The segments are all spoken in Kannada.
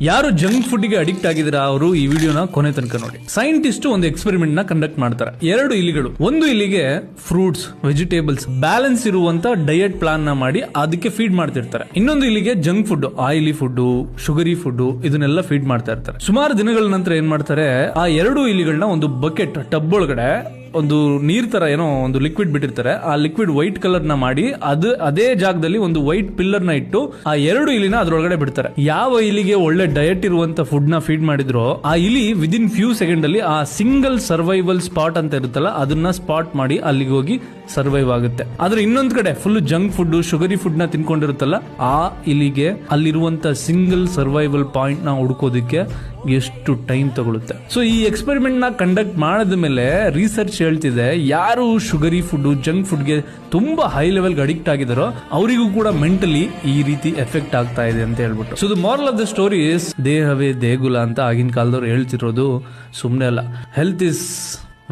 ಯಾರು ಜಂಕ್ ಫುಡ್ ಗೆ ಅಡಿಕ್ಟ್ ಆಗಿದ್ರೆ ಅವರು ಈ ವಿಡಿಯೋನ ಕೊನೆ ತನಕ ನೋಡಿ. ಸೈಂಟಿಸ್ಟ್ ಒಂದು ಎಕ್ಸ್ಪೆರಿಮೆಂಟ್ ನ ಕಂಡಕ್ಟ್ ಮಾಡ್ತಾರೆ. 2 ಇಲಿಗಳು, ಒಂದು ಇಲಿಗೆ ಫ್ರೂಟ್ಸ್, ವೆಜಿಟೇಬಲ್ಸ್, ಬ್ಯಾಲೆನ್ಸ್ ಇರುವಂತ ಡಯಟ್ ಪ್ಲಾನ್ ನ ಮಾಡಿ ಅದಕ್ಕೆ ಫೀಡ್ ಮಾಡ್ತಿರ್ತಾರೆ. ಇನ್ನೊಂದು ಇಲಿಗೆ junk food, oily food, sugary food ಇದನ್ನೆಲ್ಲ ಫೀಡ್ ಮಾಡ್ತಾ ಇರ್ತಾರೆ. ಸುಮಾರು ದಿನಗಳ ನಂತರ ಏನ್ ಮಾಡ್ತಾರೆ, ಆ 2 ಇಲಿಗಳನ್ನ ಒಂದು ಬಕೆಟ್ ಟಬ್ ಒಳಗಡೆ ಒಂದು ನೀರ್ ತರ ಏನೋ ಒಂದು ಲಿಕ್ವಿಡ್ ಬಿಟ್ಟಿರ್ತಾರೆ. ಆ ಲಿಕ್ವಿಡ್ ವೈಟ್ ಕಲರ್ ನ ಮಾಡಿ ಅದೇ ಜಾಗದಲ್ಲಿ ಒಂದು ವೈಟ್ ಪಿಲ್ಲರ್ ನ ಇಟ್ಟು ಆ 2 ಇಲಿನ ಅದ್ರೊಳಗಡೆ ಬಿಡ್ತಾರೆ. ಯಾವ ಇಲಿಗೆ ಒಳ್ಳೆ ಡಯಟ್ ಇರುವಂತ ಫುಡ್ ನ ಫೀಡ್ ಮಾಡಿದ್ರು ಆ ಇಲಿ ವಿದಿನ್ ಫ್ಯೂ ಸೆಕೆಂಡ್ ಅಲ್ಲಿ ಆ ಸಿಂಗಲ್ ಸರ್ವೈವಲ್ ಸ್ಪಾಟ್ ಅಂತ ಇರುತ್ತಲ್ಲ ಅದನ್ನ ಸ್ಪಾಟ್ ಮಾಡಿ ಅಲ್ಲಿಗೆ ಹೋಗಿ ಸರ್ವೈವ್ ಆಗುತ್ತೆ. ಆದ್ರೆ ಇನ್ನೊಂದ್ ಕಡೆ full junk food, sugary food ನ ತಿನ್ಕೊಂಡಿರುತ್ತಲ್ಲ ಆ ಇಲಿಗೆ ಅಲ್ಲಿರುವಂತ ಸಿಂಗಲ್ ಸರ್ವೈವಲ್ ಪಾಯಿಂಟ್ ನ ಹುಡುಕೋದಕ್ಕೆ ಎಷ್ಟು ಟೈಮ್ ತಗೊಳುತ್ತೆ. ಸೊ ಈ ಎಕ್ಸ್ಪೆರಿಮೆಂಟ್ ನ ಕಂಡಕ್ಟ್ ಮಾಡಿದ ಮೇಲೆ ರಿಸರ್ಚ್ ಹೇಳ್ತಿದೆ, ಯಾರು ಶುಗರಿ ಫುಡ್, ಜಂಕ್ ಫುಡ್ ಗೆ ತುಂಬಾ ಹೈ ಲೆವೆಲ್ ಅಡಿಕ್ಟ್ ಆಗಿದಾರೋ ಅವರಿಗೂ ಕೂಡ ಮೆಂಟಲಿ ಈ ರೀತಿ ಎಫೆಕ್ಟ್ ಆಗ್ತಾ ಇದೆ ಅಂತ ಹೇಳ್ಬಿಟ್ಟು. So the moral of the story is ದೇಹವೇ ದೇಗುಲ ಅಂತ ಆಗಿನ ಕಾಲದವ್ರು ಹೇಳ್ತಿರೋದು ಸುಮ್ಮನೆ ಅಲ್ಲ. Health is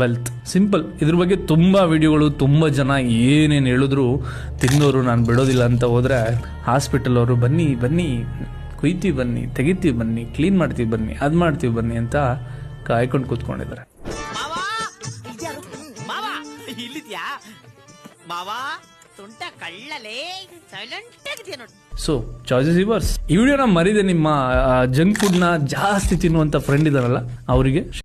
wealth, simple. ಇದ್ರ ಬಗ್ಗೆ ತುಂಬಾ ವಿಡಿಯೋಗಳು, ತುಂಬಾ ಜನ ಏನೇನು ಹೇಳಿದ್ರು ತಿನ್ನೋರು ನಾನು ಬಿಡೋದಿಲ್ಲ ಅಂತ ಹೋದ್ರೆ ಹಾಸ್ಪಿಟಲ್ ಅವರು ಬನ್ನಿ ಬನ್ನಿ ಕುಯ್ತೀವಿ ಬನ್ನಿ, ತೆಗಿತೀವಿ ಬನ್ನಿ, ಕ್ಲೀನ್ ಮಾಡ್ತೀವಿ ಬನ್ನಿ, ಅದ್ ಮಾಡ್ತೀವಿ ಬನ್ನಿ ಅಂತ ಕಾಯ್ಕೊಂಡು ಕೂತ್ಕೊಂಡಿದ್ದಾರೆ. So choices yours. ಈ ವಿಡಿಯೋನ ಮರಿದೆ ನಿಮ್ಮ ಜಂಕ್ ಫುಡ್ ನ ಜಾಸ್ತಿ ತಿನ್ನುವಂತ ಫ್ರೆಂಡ್ ಇದಾರಲ್ಲ ಅವರಿಗೆ